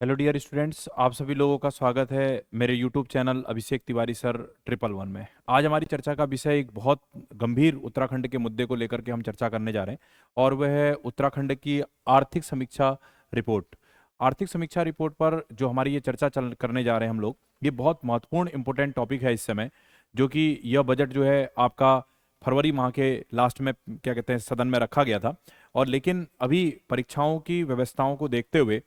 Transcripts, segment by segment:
Hello dear students, आप सभी लोगों का स्वागत है मेरे YouTube channel Abhishek Tiwari sir 111 में। आज हमारी चर्चा का विषय एक बहुत गंभीर उत्तराखंड के मुद्दे को लेकर के हम चर्चा करने जा रहे हैं और वह है उत्तराखंड की आर्थिक समीक्षा रिपोर्ट। आर्थिक समीक्षा रिपोर्ट पर जो हमारी ये चर्चा चल करने जा रहे हैं हम लोग, ये बहुत महत्वपूर्ण इंपॉर्टेंट टॉपिक है इस समय, जो कि यह बजट जो है आपका फरवरी माह के लास्ट में क्या कहते हैं सदन में रखा गया था। और लेकिन अभी परीक्षाओं की व्यवस्थाओं को देखते हुए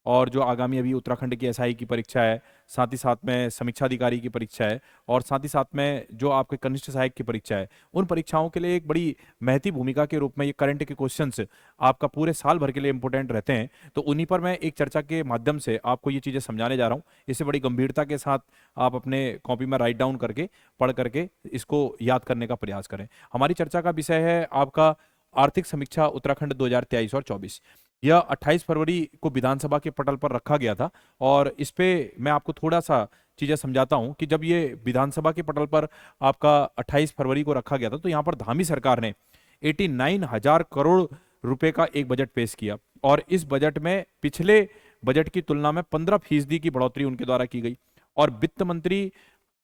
और जो आगामी अभी उत्तराखंड की एसआई की परीक्षा है, साथ ही साथ में समीक्षा अधिकारी की परीक्षा है और साथ ही साथ में जो आपके कनिष्ठ सहायक की परीक्षा है, उन परीक्षाओं के लिए एक बड़ी महती भूमिका के रूप में ये करंट के क्वेश्चंस आपका पूरे साल भर के लिए इंपॉर्टेंट रहते हैं। तो उन्हीं पर मैं एक चर्चा के माध्यम से आपको ये चीज़ें समझाने जा रहा हूँ। इसे बड़ी गंभीरता के साथ आप अपने कॉपी में राइट डाउन करके पढ़ करके इसको याद करने का प्रयास करें। हमारी चर्चा का विषय है आपका आर्थिक समीक्षा उत्तराखंड 2023 और 24। यह 28 फरवरी को विधानसभा के पटल पर रखा गया था और इस पे मैं आपको थोड़ा सा चीज़ें समझाता हूं कि जब ये विधानसभा के पटल पर आपका 28 फरवरी को रखा गया था तो यहाँ पर धामी सरकार ने 89,000 करोड़ रुपए का एक बजट पेश किया और इस बजट में पिछले बजट की तुलना में 15% की बढ़ोतरी उनके द्वारा की गई। और वित्त मंत्री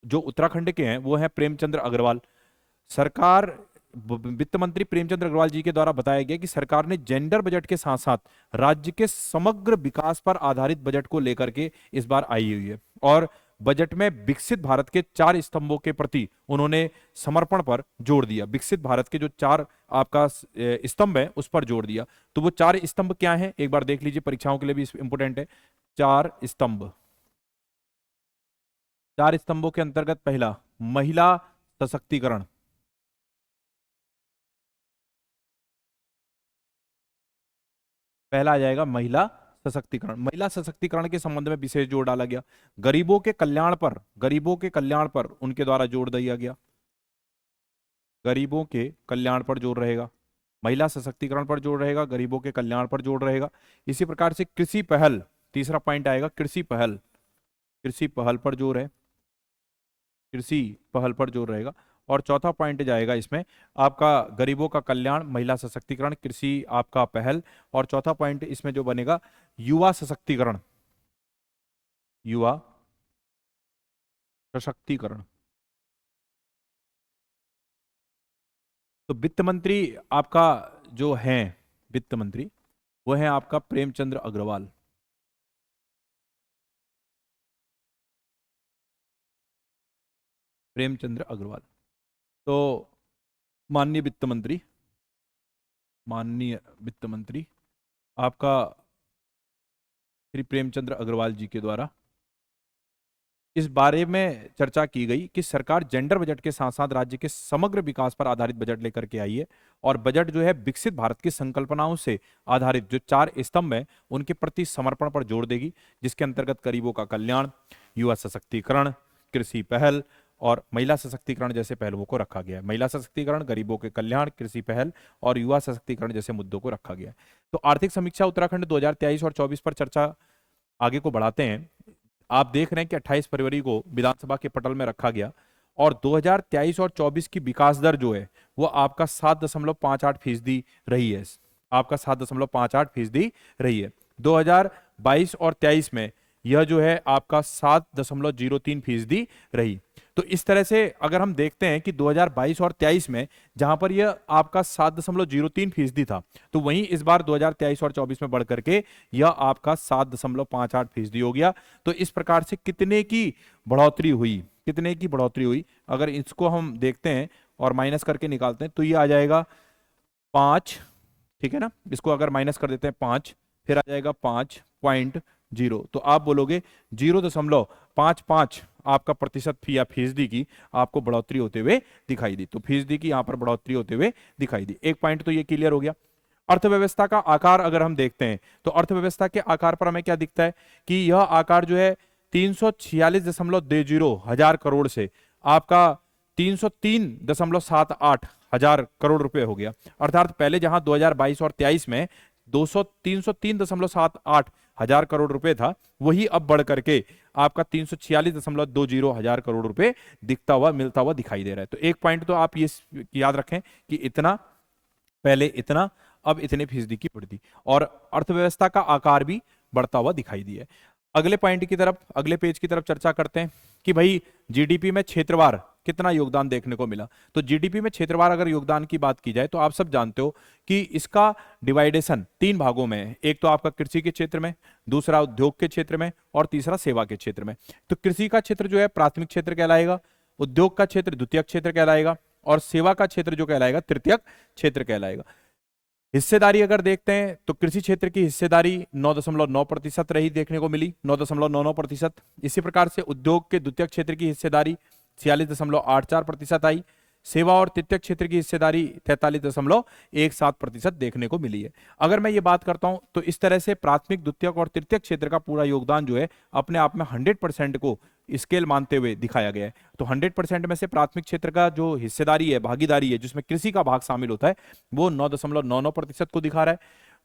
जो उत्तराखंड के हैं वो हैं प्रेमचंद्र अग्रवाल। सरकार वित्त मंत्री प्रेमचंद्र अग्रवाल जी के द्वारा बताया गया कि सरकार ने जेंडर बजट के साथ साथ राज्य के समग्र विकास पर आधारित बजट को लेकर के इस बार आई हुई है और बजट में विकसित भारत के 4 स्तंभों के प्रति उन्होंने समर्पण पर जोर दिया। विकसित भारत के जो 4 आपका स्तंभ है उस पर जोर दिया। तो वो 4 स्तंभ क्या हैं एक बार देख लीजिए, परीक्षाओं के लिए भी इंपोर्टेंट है। 4 स्तंभ, 4 स्तंभों के अंतर्गत पहला महिला सशक्तिकरण। पहला आ जाएगा महिला सशक्तिकरण। महिला सशक्तिकरण के संबंध में विशेष जोर डाला गया। गरीबों के कल्याण पर उनके द्वारा जोर दिया गया। गरीबों के कल्याण पर जोर रहेगा, महिला सशक्तिकरण पर जोर रहेगा, गरीबों के कल्याण पर जोर रहेगा। इसी प्रकार से कृषि पहल, तीसरा पॉइंट आएगा कृषि पहल। कृषि पहल पर जोर है, कृषि पहल पर जोर रहेगा। और चौथा पॉइंट जाएगा इसमें आपका गरीबों का कल्याण, महिला सशक्तिकरण, कृषि आपका पहल। और चौथा पॉइंट इसमें जो बनेगा युवा सशक्तिकरण, युवा सशक्तिकरण। तो वित्त मंत्री आपका जो है, वित्त मंत्री वो है आपका प्रेमचंद्र अग्रवाल। प्रेमचंद्र अग्रवाल। तो माननीय वित्त मंत्री, माननीय वित्त मंत्री आपका श्री प्रेमचंद्र अग्रवाल जी के द्वारा इस बारे में चर्चा की गई कि सरकार जेंडर बजट के साथ साथ राज्य के समग्र विकास पर आधारित बजट लेकर के आई है और बजट जो है विकसित भारत की संकल्पनाओं से आधारित जो 4 स्तंभ हैं उनके प्रति समर्पण पर जोर देगी, जिसके अंतर्गत गरीबों का कल्याण, युवा सशक्तिकरण, कृषि पहल और महिला सशक्तिकरण जैसे पहलुओं को रखा गया है। महिला सशक्तिकरण, गरीबों के कल्याण, कृषि पहल और युवा सशक्तिकरण जैसे मुद्दों को रखा गया है। तो आर्थिक समीक्षा उत्तराखंड 2023 और 24 पर चर्चा आगे को बढ़ाते हैं। आप देख रहे हैं कि 28 फरवरी को विधानसभा के पटल में रखा गया और 2023 और 24 की विकास दर जो है वो आपका 7.58% रही है। आपका 7.58% रही है। 2022 और 23 में यह जो है आपका 7.03% रही। तो इस तरह से अगर हम देखते हैं कि 2022 और 23 में जहां पर यह आपका 7.03% था, तो वहीं इस बार 2023 और 24 में बढ़ करके यह आपका 7.58% हो गया। तो इस प्रकार से कितने की बढ़ोतरी हुई, कितने की बढ़ोतरी हुई, अगर इसको हम देखते हैं और माइनस करके निकालते हैं तो ये आ जाएगा 5। ठीक है ना, इसको अगर माइनस कर देते हैं 5, फिर आ जाएगा 5.0। तो आप बोलोगे 0.55 आपका प्रतिशत फी या फीसदी की आपको बढ़ोतरी होते हुए दिखाई दी। तो फीसदी की यहां पर बढ़ोतरी होते हुए दिखाई दी। एक पॉइंट तो ये क्लियर हो गया। अर्थव्यवस्था का आकार अगर हम देखते हैं तो अर्थव्यवस्था के आकार पर हमें क्या दिखता है कि यह आकार जो है 346.20 हजार करोड़ से आपका 303.78 हजार करोड़ रुपए हो गया। अर्थात पहले जहां 2022 और 23 में 303.78 हजार करोड़ रुपए था, वही अब बढ़ करके आपका 346.20 हजार करोड़ रुपए दिखता हुआ मिलता हुआ दिखाई दे रहा है। तो एक पॉइंट तो आप ये याद रखें कि इतना, पहले इतना, अब इतने फीसदी की बढ़ती और अर्थव्यवस्था का आकार भी बढ़ता हुआ दिखाई दिया है। अगले पॉइंट की तरफ, अगले पेज की तरफ चर्चा करते हैं कि भाई जीडीपी में क्षेत्रवार कितना योगदान देखने को मिला। तो जीडीपी में क्षेत्रवार अगर योगदान की बात की जाए तो आप सब जानते हो कि इसका डिवाइडेशन 3 भागों में है। एक तो आपका कृषि के क्षेत्र में, दूसरा उद्योग के क्षेत्र में और तीसरा सेवा के क्षेत्र में। तो कृषि का क्षेत्र जो है प्राथमिक क्षेत्र कहलाएगा, उद्योग का क्षेत्र द्वितीयक क्षेत्र कहलाएगा और सेवा का क्षेत्र जो कहलाएगा तृतीयक क्षेत्र कहलाएगा। हिस्सेदारी अगर देखते हैं तो कृषि क्षेत्र की हिस्सेदारी 9.9% रही, देखने को मिली 9.99%। इसी प्रकार से उद्योग के द्वितीय क्षेत्र की हिस्सेदारी 46.84% आई। सेवा और तृतीय क्षेत्र की हिस्सेदारी 43.17% देखने को मिली है। अगर मैं ये बात करता हूं तो इस तरह से प्राथमिक, द्वितीयक और तृतीयक क्षेत्र का पूरा योगदान जो है अपने आप में 100% को स्केल मानते हुए दिखाया गया है। तो 100% में से प्राथमिक क्षेत्र का जो हिस्सेदारी है, भागीदारी है, जिसमें कृषि का भाग शामिल होता है, वो 9.99% को दिखा रहा है।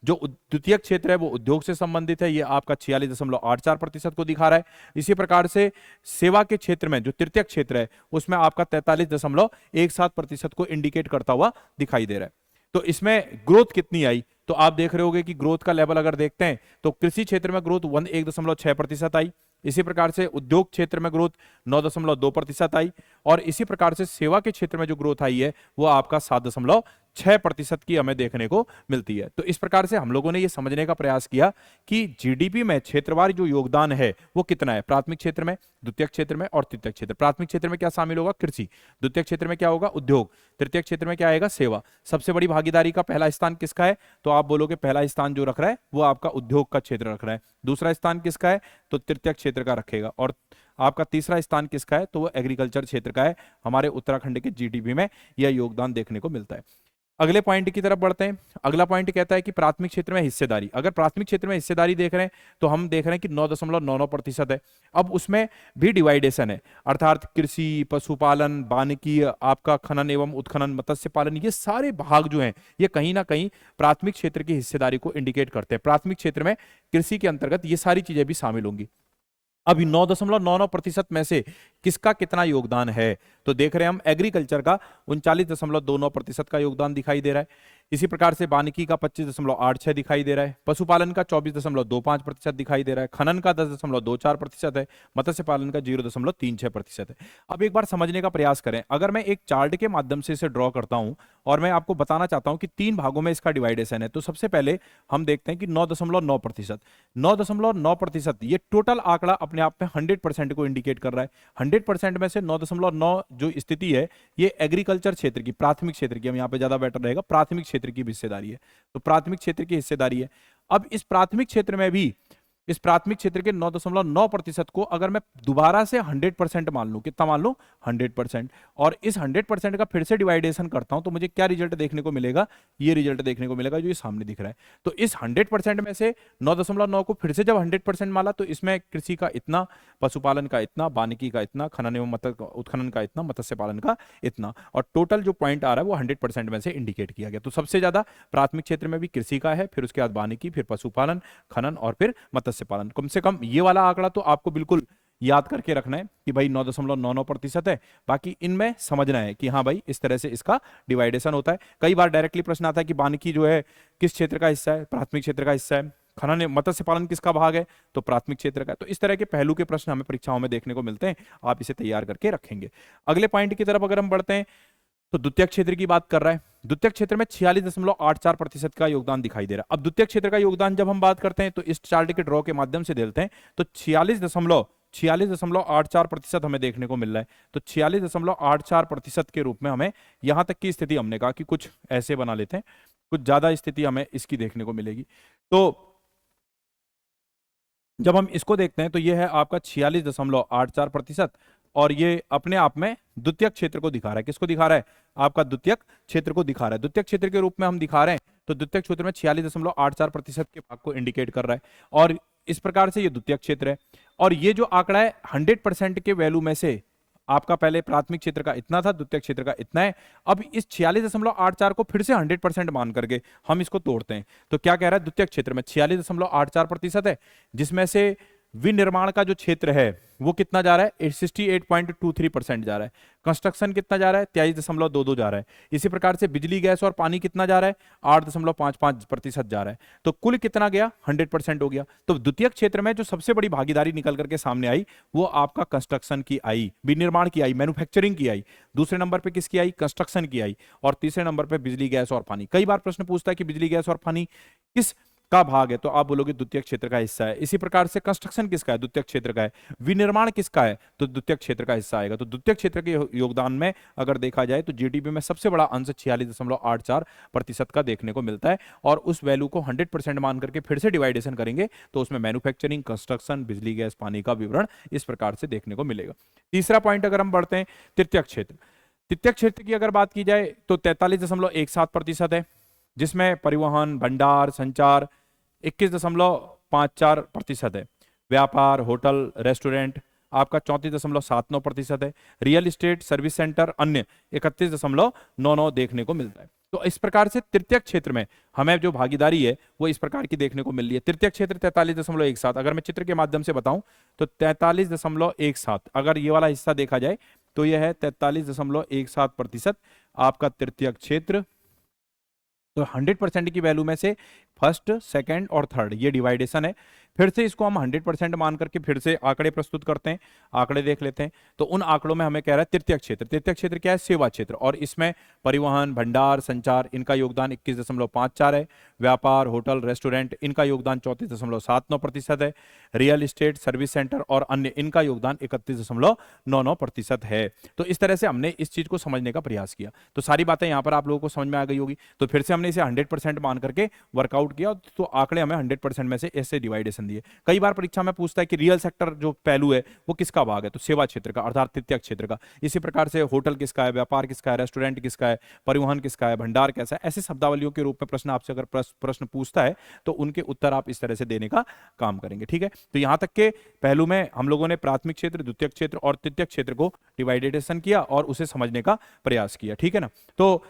जो द्वितीय क्षेत्र है वो उद्योग से संबंधित है, ये आपका 46.84% को दिखा रहा है। इसी प्रकार से सेवा के क्षेत्र में जो तृतीय क्षेत्र है उसमें आपका 43.17% को इंडिकेट करता हुआ दिखाई दे रहा है। तो इसमें ग्रोथ कितनी आई तो आप देख रहे होगे कि ग्रोथ का लेवल अगर देखते हैं तो कृषि क्षेत्र में ग्रोथ 1.6% आई। इसी प्रकार से उद्योग क्षेत्र में ग्रोथ 9.2% आई और इसी प्रकार से सेवा के क्षेत्र में जो ग्रोथ आई है वो आपका 7.6% की हमें देखने को मिलती है। तो इस प्रकार से हम लोगों ने ये समझने का प्रयास किया कि जीडीपी में क्षेत्रवार जो योगदान है वो कितना है, प्राथमिक क्षेत्र में, द्वितीय क्षेत्र में और तृतीय क्षेत्र। प्राथमिक क्षेत्र में क्या शामिल होगा, कृषि। द्वितीय क्षेत्र में क्या होगा, उद्योग। तृतीय क्षेत्र में क्या आएगा, सेवा। सबसे बड़ी भागीदारी का पहला स्थान किसका है तो आप बोलोगे पहला स्थान जो रख रहा है वो आपका उद्योग का क्षेत्र रख रहा है। दूसरा स्थान किसका है तो तृतीय क्षेत्र का रखेगा और आपका तीसरा स्थान किसका है तो वो एग्रीकल्चर क्षेत्र का है। हमारे उत्तराखंड के जीडीपी में यह योगदान देखने को मिलता है। अगले पॉइंट की तरफ बढ़ते हैं। अगला पॉइंट कहता है कि प्राथमिक क्षेत्र में हिस्सेदारी। अगर प्राथमिक क्षेत्र में हिस्सेदारी देख रहे हैं तो हम देख रहे हैं कि 9.99% है। अब उसमें भी डिवाइडेशन है, अर्थात कृषि, पशुपालन, वानिकी, आपका खनन एवं उत्खनन, मत्स्य पालन, ये सारे भाग जो हैं ये कहीं ना कहीं प्राथमिक क्षेत्र की हिस्सेदारी को इंडिकेट करते हैं। प्राथमिक क्षेत्र में कृषि के अंतर्गत ये सारी चीजें भी शामिल होंगी। अभी 9.99% में से किसका कितना योगदान है तो देख रहे हैं हम एग्रीकल्चर का 39.29% का योगदान दिखाई दे रहा है। इसी प्रकार से वानिकी का 25.86 दिखाई दे रहा है, पशुपालन का 24.25% दिखाई दे रहा है, खनन का 10.24% है, मत्स्य पालन का 0.36% है। अब एक बार समझने का प्रयास करें। अगर मैं एक चार्ट के माध्यम से इसे ड्रॉ करता हूं और मैं आपको बताना चाहता हूं कि 3 भागों में इसका डिवाइडेशन है तो सबसे पहले हम देखते हैं कि 9.9%। 9.9% ये टोटल आंकड़ा अपने आप में 100% को इंडिकेट कर रहा है। 100% में से 9.9 जो स्थिति है ये एग्रीकल्चर क्षेत्र की, प्राथमिक क्षेत्र की, हम यहाँ पे ज्यादा बेटर रहेगा, प्राथमिक क्षेत्र की हिस्सेदारी है। तो प्राथमिक क्षेत्र की हिस्सेदारी है। अब इस प्राथमिक क्षेत्र में भी, इस प्राथमिक क्षेत्र के 9.9% को अगर मैं दोबारा से 100% मान लूं, कितना मान लूं 100%, और इस 100% का फिर से डिवाइडेशन करता हूं तो मुझे क्या रिजल्ट देखने को मिलेगा, ये रिजल्ट देखने को मिलेगा जो ये सामने दिख रहा है। तो इस 100% में से 9.9 को फिर से जब 100% माना तो इसमें कृषि का इतना, पशुपालन का इतना, वानिकी का इतना, खनन एवं उत्खनन का इतना, मत्स्य पालन का इतना, और टोटल जो पॉइंट आ रहा है वो 100% में से इंडिकेट किया गया। तो सबसे ज्यादा प्राथमिक क्षेत्र में भी कृषि का है, फिर उसके बाद वानिकी, फिर पशुपालन, खनन और फिर मत्स्य पालन। कम से कम ये वाला आंकड़ा तो आपको बिल्कुल याद करके रखना है कि भाई 9.99% है। बाकी इनमें समझना है कि हाँ भाई इस तरह से इसका डिवाइडेशन होता है। कई बार डायरेक्टली प्रश्न आता है कि वानिकी जो है किस क्षेत्र का हिस्सा है, प्राथमिक क्षेत्र का हिस्सा है, खनन मत्स्य पालन किसका भाग है तो प्राथमिक क्षेत्र का। तो इस तरह के पहलू के प्रश्न हमें परीक्षाओं में देखने को मिलते हैं, आप इसे तैयार करके रखेंगे। अगले पॉइंट की तरफ अगर हम बढ़ते हैं तो द्वितीय क्षेत्र की बात कर रहा है। द्वितीय क्षेत्र में 46.84% का योगदान दिखाई दे रहा है। अब द्वितीय क्षेत्र का योगदान जब हम बात करते हैं तो इस चार्ट के ड्रॉ के माध्यम से देखते हैं तो 46.84% हमें देखने को मिल रहा है। तो 46.84% के रूप में हमें यहां तक की स्थिति, हमने कहा कि कुछ ऐसे बना लेते हैं, कुछ ज्यादा स्थिति हमें इसकी देखने को मिलेगी। तो जब हम इसको देखते हैं तो यह है आपका 46.84% और ये अपने आप में द्वितीय क्षेत्र को दिखा रहा है। किसको दिखा रहा है, आपका द्वितीय क्षेत्र को दिखा रहा है। द्वितीय क्षेत्र के रूप में हम दिखा रहे हैं तो द्वितीय क्षेत्र में 46.84% के भाग को इंडिकेट कर रहा है और इस प्रकार से ये द्वितीय क्षेत्र है। और ये जो आंकड़ा है 100% के वैल्यू में से आपका पहले प्राथमिक क्षेत्र का इतना था, द्वितीय क्षेत्र का इतना है। अब इस 46.84 को फिर से 100% मान करके हम इसको तोड़ते हैं तो क्या कह रहा है, द्वितीय क्षेत्र में 46.84% है जिसमें से विनिर्माण का जो क्षेत्र है वो कितना जा रहा है, 68.23% जा रहा है। कंस्ट्रक्शन कितना जा रहा है, 23.22 जा रहा है। इसी प्रकार से बिजली गैस और पानी कितना जा रहा है, 8.55% जा रहा है। तो कुल कितना गया, 100% हो गया। तो द्वितीय क्षेत्र में जो सबसे बड़ी भागीदारी निकल करके सामने आई वो आपका कंस्ट्रक्शन की आई, विनिर्माण की आई, मैन्युफैक्चरिंग की आई। दूसरे नंबर पे किसकी आई, कंस्ट्रक्शन की आई। और तीसरे नंबर पे बिजली गैस और पानी। कई बार प्रश्न पूछता है कि बिजली गैस और पानी किस का भाग है, तो आप बोलोगे द्वितीय क्षेत्र का हिस्सा है। इसी प्रकार से कंस्ट्रक्शन किसका है, द्वितीय क्षेत्र का है। विनिर्माण किसका है, तो द्वितीय क्षेत्र का हिस्सा आएगा। तो द्वितीय क्षेत्र के योगदान में अगर देखा जाए तो जीडीपी में सबसे बड़ा अंश 46.84% का देखने को मिलता है। और उस वैल्यू को 100% मान करके फिर से डिवाइडेशन करेंगे तो उसमें मैन्युफैक्चरिंग, कंस्ट्रक्शन, बिजली गैस, पानी का विवरण इस प्रकार से देखने को मिलेगा। तीसरा पॉइंट अगर हम बढ़ते हैं, तृतीय क्षेत्र। तृतीय क्षेत्र की अगर बात की जाए तो 43.17% है, जिसमें परिवहन, भंडार, संचार 21.54% है। व्यापार, होटल, रेस्टोरेंट आपका 34.79% है। रियल एस्टेट, सर्विस सेंटर, अन्य 31.99 देखने को मिलता है। तो इस प्रकार से तृतीय क्षेत्र में हमें जो भागीदारी है वो इस प्रकार की देखने को मिल रही है। तृतीय क्षेत्र 43.17, अगर मैं चित्र के माध्यम से बताऊं तो 43.17 अगर ये वाला हिस्सा देखा जाए तो यह है 43.17% आपका तृतीय क्षेत्र। तो 100% की वैल्यू में से फर्स्ट, सेकंड और थर्ड ये डिवाइडेशन है। फिर से इसको हम 100% मान करके फिर से आंकड़े प्रस्तुत करते हैं, आंकड़े देख लेते हैं। तो उन आंकड़ों में हमें कह रहा है तृतीय क्षेत्र। तृतीय क्षेत्र क्या है, सेवा क्षेत्र, और इसमें परिवहन, भंडार, संचार इनका योगदान 21.54 है। व्यापार, होटल, रेस्टोरेंट इनका योगदान 34.79% है। रियल एस्टेट, सर्विस सेंटर और अन्य इनका योगदान 31.99% है। तो इस तरह से हमने इस चीज को समझने का प्रयास किया। तो सारी बातें यहां पर आप लोगों को समझ में आ गई होगी। तो फिर से हमने इसे 100% मान करके वर्कआउट किया, तो आंकड़े हमें 100% में से ऐसे डिवाइडेशन दिए। कई बार परीक्षा में पूछता है कि रियल सेक्टर जो पहलू है वो किसका भाग है, तो सेवा क्षेत्र का अर्थात तृतीय क्षेत्र का। इसी प्रकार से होटल किसका है, व्यापार किसका है, रेस्टोरेंट किसका है, परिवहन किसका है, भंडार कैसा है। ऐसे शब्दावलियों के रूप में प्रश्न आपसे अगर प्रश्न पूछता है तो उनके उत्तर आप इस तरह से देने का काम करेंगे। ठीक है, तो यहां तक के पहलू में हम लोगों ने प्राथमिक क्षेत्र, द्वितीय क्षेत्र और तृतीय क्षेत्र को डिवाइडेशन किया और उसे समझने का प्रयास किया। ठीक है ना, तो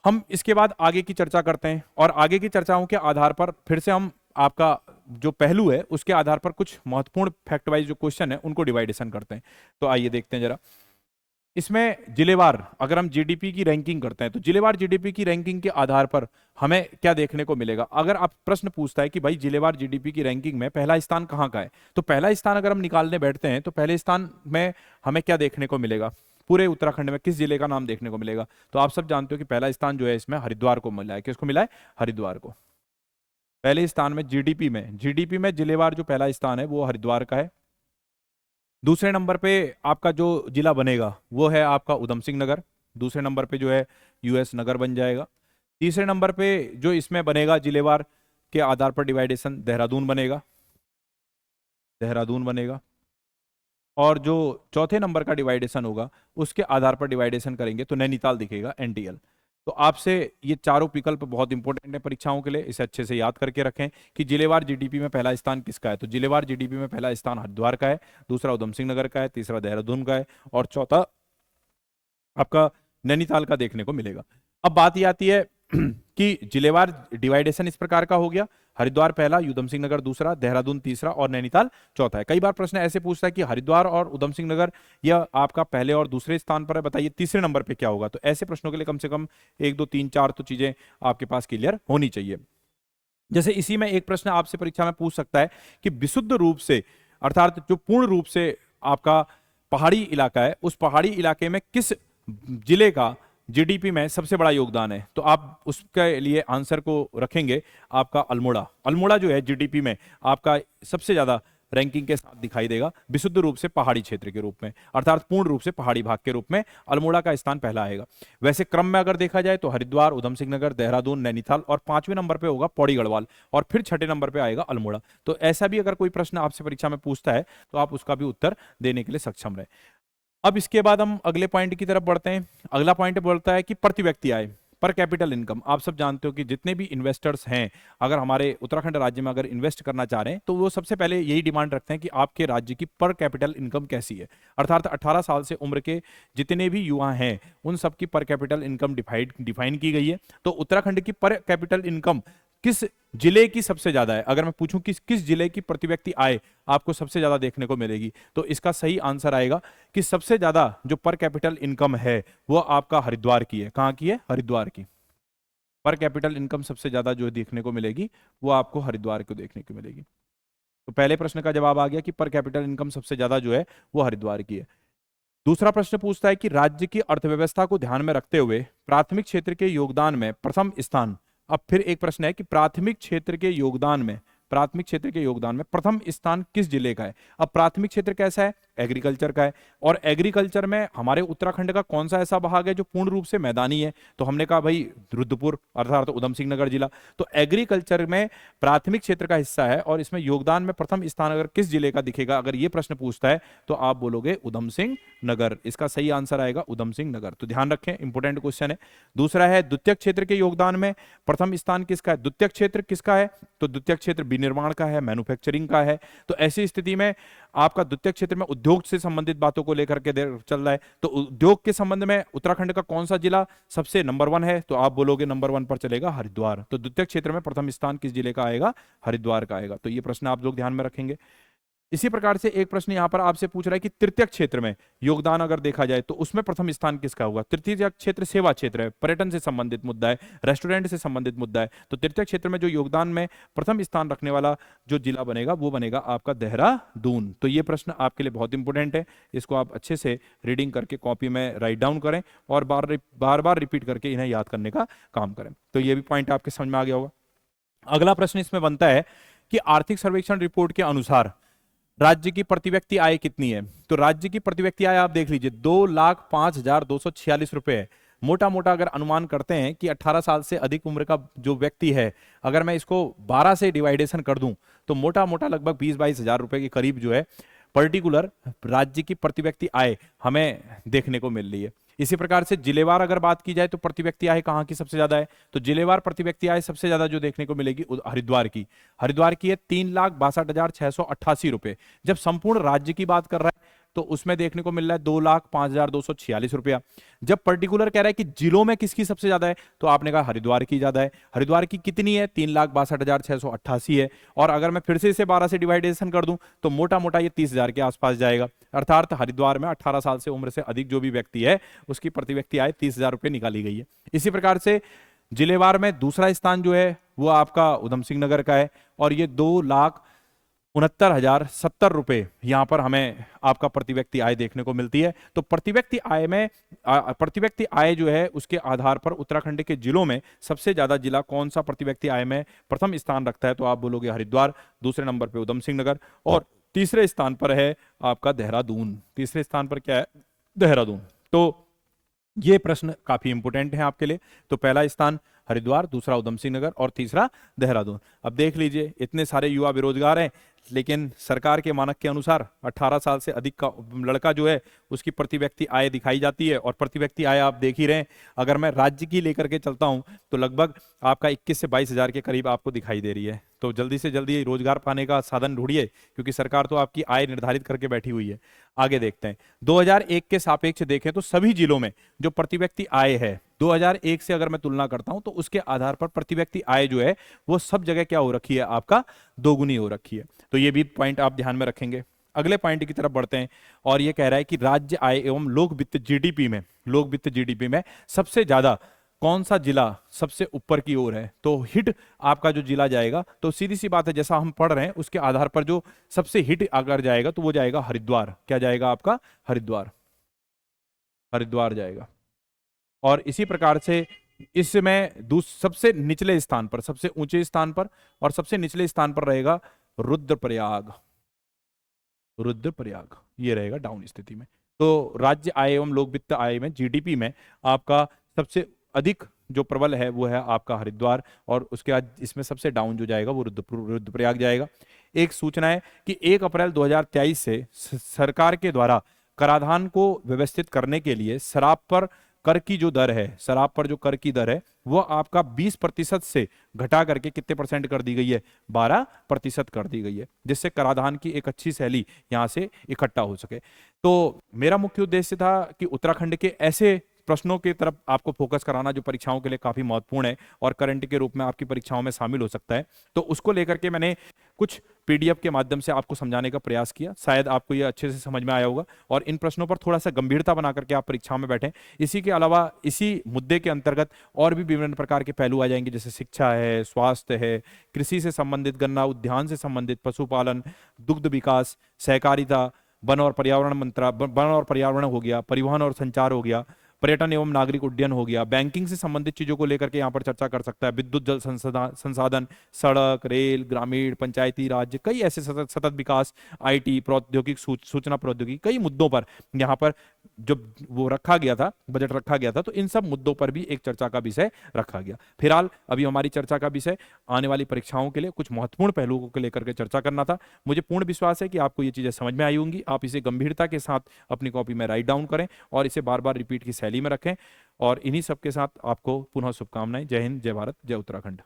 हम इसके बाद आगे की चर्चा करते हैं और आगे की चर्चाओं के आधार पर फिर से हम आपका जो पहलू है उसके आधार पर कुछ महत्वपूर्ण फैक्ट वाइज जो क्वेश्चन है उनको डिवाइडेशन करते हैं। तो आइए देखते हैं जरा। इसमें जिलेवार अगर हम जीडीपी की रैंकिंग करते हैं तो जिलेवार जीडीपी की रैंकिंग के आधार पर हमें क्या देखने को मिलेगा। अगर आप प्रश्न पूछता है कि भाई जिलेवार जीडीपी की रैंकिंग में पहला स्थान कहाँ का है, तो पहला स्थान अगर हम निकालने बैठते हैं तो पहले स्थान में हमें क्या देखने को मिलेगा, पूरे उत्तराखंड में किस जिले का नाम देखने को मिलेगा। तो आप सब जानते हो कि पहला स्थान जो है इसमें हरिद्वार को मिला है। किसको मिला है, हरिद्वार को। पहले स्थान में जीडीपी में जिलेवार जो पहला स्थान है वो हरिद्वार का है। दूसरे नंबर पे आपका जो जिला बनेगा वो है आपका उधम सिंह नगर। दूसरे नंबर पे जो है यूएस नगर बन जाएगा। तीसरे नंबर पे जो इसमें बनेगा जिलेवार के आधार पर डिवाइडेशन, देहरादून बनेगा, देहरादून बनेगा। और जो चौथे नंबर का डिवाइडेशन होगा उसके आधार पर डिवाइडेशन करेंगे तो नैनीताल दिखेगा, एनटीएल। तो आपसे ये चारों विकल्प बहुत इंपॉर्टेंट है परीक्षाओं के लिए, इसे अच्छे से याद करके रखें कि जिलेवार जीडीपी में पहला स्थान किसका है। तो जिलेवार जीडीपी में पहला स्थान हरिद्वार का है, दूसरा उधम सिंह नगर का है, तीसरा देहरादून का है और चौथा आपका नैनीताल का देखने को मिलेगा। अब बात ये आती है कि जिलेवार डिवाइडेशन इस प्रकार का हो गया, हरिद्वार पहला, उधम सिंह नगर दूसरा, देहरादून तीसरा और नैनीताल चौथा है। कई बार प्रश्न ऐसे पूछता है कि हरिद्वार और उधम सिंह नगर यह आपका पहले और दूसरे स्थान पर है, बताइए तीसरे नंबर पे क्या होगा। तो ऐसे प्रश्नों के लिए कम से कम 1 2 3 4 तो चीजें आपके पास क्लियर होनी चाहिए। जैसे इसी में एक प्रश्न आपसे परीक्षा में पूछ सकता है कि विशुद्ध रूप से अर्थात जो पूर्ण रूप से आपका पहाड़ी इलाका है उस पहाड़ी इलाके में किस जिले का जीडीपी में सबसे बड़ा योगदान है। तो आप उसके लिए आंसर को रखेंगे आपका अल्मोड़ा। अल्मोड़ा जो है जीडीपी में आपका सबसे ज्यादा रैंकिंग के साथ दिखाई देगा विशुद्ध रूप से पहाड़ी क्षेत्र के रूप में, अर्थात पूर्ण रूप से पहाड़ी भाग के रूप में अल्मोड़ा का स्थान पहला आएगा। वैसे क्रम में अगर देखा जाए तो हरिद्वार, उधम सिंह नगर, देहरादून, नैनीताल और 5वें नंबर पे होगा पौड़ी गढ़वाल और फिर 6ठे नंबर पे आएगा अल्मोड़ा। तो ऐसा भी अगर कोई प्रश्न आपसे परीक्षा में पूछता है तो आप उसका भी उत्तर देने के लिए सक्षम रहे। अब इसके बाद हम अगले पॉइंट की तरफ बढ़ते हैं। अगला पॉइंट बोलता है कि प्रति व्यक्ति आय, पर कैपिटल इनकम। आप सब जानते हो कि जितने भी इन्वेस्टर्स हैं अगर हमारे उत्तराखंड राज्य में अगर इन्वेस्ट करना चाह रहे हैं तो वो सबसे पहले यही डिमांड रखते हैं कि आपके राज्य की पर कैपिटल इनकम कैसी है, अर्थात 18 साल से उम्र के जितने भी युवा हैं उन सबकी पर कैपिटल इनकम डिफाइन की गई है। तो उत्तराखंड की पर कैपिटल इनकम किस जिले की सबसे ज्यादा है। अगर मैं पूछूं किस जिले की प्रति व्यक्ति आय आपको सबसे ज्यादा देखने को मिलेगी, तो इसका सही आंसर आएगा कि सबसे ज्यादा जो पर कैपिटल इनकम है वो आपका हरिद्वार की है। कहाँ की है? हरिद्वार की। पर कैपिटल इनकम सबसे ज्यादा जो देखने को मिलेगी वो आपको हरिद्वार को देखने को मिलेगी। तो पहले प्रश्न का जवाब आ गया कि पर कैपिटल इनकम सबसे ज्यादा जो है वो हरिद्वार की है। दूसरा प्रश्न पूछता है कि राज्य की अर्थव्यवस्था को ध्यान में रखते हुए प्राथमिक क्षेत्र के योगदान में प्रथम स्थान। अब फिर एक प्रश्न है कि प्राथमिक क्षेत्र के योगदान में प्रथम स्थान किस जिले का है? अब प्राथमिक क्षेत्र कैसा है? एग्रीकल्चर का है। और एग्रीकल्चर में हमारे उत्तराखंड का कौन सा ऐसा भाग है जो पूर्ण रूप से मैदानी है? तो हमने कहा भाई रुद्रपुर अर्थात उधम सिंह नगर जिला। तो एग्रीकल्चर में प्राथमिक क्षेत्र का हिस्सा है और इसमें योगदान में प्रथम स्थान अगर किस जिले का दिखेगा, अगर ये प्रश्न पूछता है तो आप बोलोगे उधम सिंह नगर। इसका सही आंसर आएगा उधम सिंह नगर। तो ध्यान रखें, इंपोर्टेंट क्वेश्चन है। दूसरा है द्वितीय क्षेत्र के योगदान में प्रथम स्थान किसका है? द्वितीय क्षेत्र किसका है? तो द्वितीय क्षेत्र विनिर्माण का है, मैन्युफैक्चरिंग का है। तो ऐसी स्थिति में आपका द्वितीय क्षेत्र में उद्योग से संबंधित बातों को लेकर के चल रहा है। तो उद्योग के संबंध में उत्तराखंड का कौन सा जिला सबसे नंबर 1 है? तो आप बोलोगे नंबर 1 पर चलेगा हरिद्वार। तो द्वितीय क्षेत्र में प्रथम स्थान किस जिले का आएगा? हरिद्वार का आएगा। तो ये प्रश्न आप लोग ध्यान में रखेंगे। इसी प्रकार से एक प्रश्न यहां पर आपसे पूछ रहा है कि तृतीय क्षेत्र में योगदान अगर देखा जाए तो उसमें प्रथम स्थान किसका होगा? तृतीय क्षेत्र सेवा क्षेत्र है, पर्यटन से संबंधित मुद्दा है, रेस्टोरेंट से संबंधित मुद्दा है। तो तृतीय क्षेत्र में जो योगदान में प्रथम स्थान रखने वाला जो जिला बनेगा वो बनेगा आपका देहरादून। तो ये प्रश्न आपके लिए बहुत इंपॉर्टेंट है। इसको आप अच्छे से रीडिंग करके कॉपी में राइट डाउन करें और बार बार रिपीट करके इन्हें याद करने का काम करें। तो ये भी पॉइंट आपके समझ में आ गया होगा। अगला प्रश्न इसमें बनता है कि आर्थिक सर्वेक्षण रिपोर्ट के अनुसार राज्य की प्रति व्यक्ति आय कितनी है? तो राज्य की प्रति व्यक्ति आय आप देख लीजिए 2,05,246 रुपए है। मोटा मोटा अगर अनुमान करते हैं कि 18 साल से अधिक उम्र का जो व्यक्ति है, अगर मैं इसको 12 से डिवाइडेशन कर दूं तो मोटा मोटा लगभग 20-22 हजार रुपए के करीब जो है पर्टिकुलर राज्य की प्रति व्यक्ति आय हमें देखने को मिल रही है। इसी प्रकार से जिलेवार अगर बात की जाए तो प्रति व्यक्ति आय कहाँ की सबसे ज्यादा है? तो जिलेवार प्रति व्यक्ति आय सबसे ज्यादा जो देखने को मिलेगी हरिद्वार की। हरिद्वार की है 3,62,688 रुपए। जब संपूर्ण राज्य की बात कर रहा है तो उसमें देखने को मिल रहा है 2,05,246 रुपया। जब पर्टिकुलर कह रहा है कि जिलों में किसकी सबसे ज्यादा है तो आपने कहा हरिद्वार की ज्यादा है। हरिद्वार की कितनी है? 3,62,688 है। और अगर मैं फिर से इसे 12 से डिवाइडेशन कर दूं तो मोटा मोटा ये 30,000 के आसपास जाएगा। अर्थात हरिद्वार में 18 साल से उम्र से अधिक जो भी व्यक्ति है उसकी प्रति व्यक्ति आय 30,000 रुपये निकाली गई है। इसी प्रकार से जिलेवार में दूसरा स्थान जो है वो आपका उधम सिंह नगर का है और ये 2,69,070 रुपए यहां पर हमें आपका प्रति व्यक्ति आय देखने को मिलती है। तो प्रति व्यक्ति आय जो है उसके आधार पर उत्तराखंड के जिलों में सबसे ज्यादा जिला कौन सा प्रति व्यक्ति आय में प्रथम स्थान रखता है? तो आप बोलोगे हरिद्वार, दूसरे नंबर पे उधम सिंह नगर और तीसरे स्थान पर है आपका देहरादून। तीसरे स्थान पर क्या है? देहरादून। तो ये प्रश्न काफी इंपोर्टेंट है आपके लिए। तो पहला स्थान हरिद्वार, दूसरा उधम सिंह नगर और तीसरा देहरादून। अब देख लीजिए इतने सारे युवा बेरोजगार हैं लेकिन सरकार के मानक के अनुसार 18 साल से अधिक का लड़का जो है उसकी प्रति व्यक्ति आय दिखाई जाती है। और प्रति व्यक्ति आय आप देख ही रहे हैं, अगर मैं राज्य की लेकर के चलता हूं तो लगभग आपका 21 से 22 हजार के करीब आपको दिखाई दे रही है। तो जल्दी से जल्दी रोजगार पाने का साधन ढूंढिए क्योंकि सरकार तो आपकी आय निर्धारित करके बैठी हुई है। आगे देखते हैं 2001 के सापेक्ष देखें तो सभी जिलों में जो प्रति व्यक्ति आय है 2001 से अगर मैं तुलना करता हूं तो उसके आधार पर प्रति व्यक्ति आय जो है वो सब जगह क्या हो रखी है? आपका दोगुनी हो रखी है। तो ये भी पॉइंट आप ध्यान में रखेंगे। अगले पॉइंट की तरफ बढ़ते हैं और ये कह रहा है कि राज्य आय एवं लोक वित्त जीडीपी में सबसे ज्यादा कौन सा जिला सबसे ऊपर की ओर है? तो हिट आपका जो जिला जाएगा तो सीधी सी बात है जैसा हम पढ़ रहे हैं उसके आधार पर जो सबसे हिट अगर जाएगा तो वो जाएगा हरिद्वार। क्या जाएगा आपका? हरिद्वार जाएगा। और इसी प्रकार से इसमें सबसे निचले स्थान पर, सबसे ऊंचे स्थान पर और सबसे निचले स्थान पर रहेगा रुद्रप्रयाग। ये रहेगा डाउन स्थिति में। तो राज्य आय एवं लोक वित्त आय में जीडीपी में आपका सबसे अधिक जो प्रबल है वो है आपका हरिद्वार और उसके बाद इसमें सबसे डाउन जो जाएगा वो रुद्रप्रयाग जाएगा। एक सूचना है कि 1 अप्रैल 2023 से सरकार के द्वारा कराधान को व्यवस्थित करने के लिए शराब पर कर की जो दर है, शराब पर जो कर की दर है वो आपका 20% से घटा करके कितने परसेंट कर दी गई है? 12% कर दी गई है, जिससे कराधान की एक अच्छी शैली यहां से इकट्ठा हो सके। तो मेरा मुख्य उद्देश्य था कि उत्तराखंड के ऐसे प्रश्नों की तरफ आपको फोकस कराना जो परीक्षाओं के लिए काफी महत्वपूर्ण है और करंट के रूप में आपकी परीक्षाओं में शामिल हो सकता है। तो उसको लेकर के मैंने कुछ पीडीएफ के माध्यम से आपको समझाने का प्रयास किया। शायद आपको ये अच्छे से समझ में आया होगा और इन प्रश्नों पर थोड़ा सा गंभीरता बना करके आप परीक्षा में बैठें। इसी के अलावा इसी मुद्दे के अंतर्गत और भी विभिन्न प्रकार के पहलू आ जाएंगे, जैसे शिक्षा है, स्वास्थ्य है, कृषि से संबंधित, गन्ना उद्यान से संबंधित, पशुपालन, दुग्ध विकास, सहकारिता, वन और पर्यावरण हो गया, परिवहन और संचार हो गया, पर्यटन एवं नागरिक उड्डयन हो गया, बैंकिंग से संबंधित चीजों को लेकर के यहाँ पर चर्चा कर सकता है, विद्युत जल संसाधन, सड़क, रेल, ग्रामीण, पंचायती राज, कई ऐसे सतत विकास, आईटी, प्रौद्योगिक, सूचना प्रौद्योगिकी, कई मुद्दों पर यहाँ पर जो वो रखा गया था, बजट रखा गया था, तो इन सब मुद्दों पर भी एक चर्चा का विषय रखा गया। फिलहाल अभी हमारी चर्चा का विषय आने वाली परीक्षाओं के लिए कुछ महत्वपूर्ण पहलुओं को लेकर के चर्चा करना था। मुझे पूर्ण विश्वास है कि आपको ये चीजें समझ में आई होंगी। आप इसे गंभीरता के साथ अपनी कॉपी में राइट डाउन करें और इसे बार बार रिपीट की शैली में रखें। और इन्हीं सब के साथ आपको पुनः शुभकामनाएं। जय हिंद, जय भारत, जय उत्तराखंड।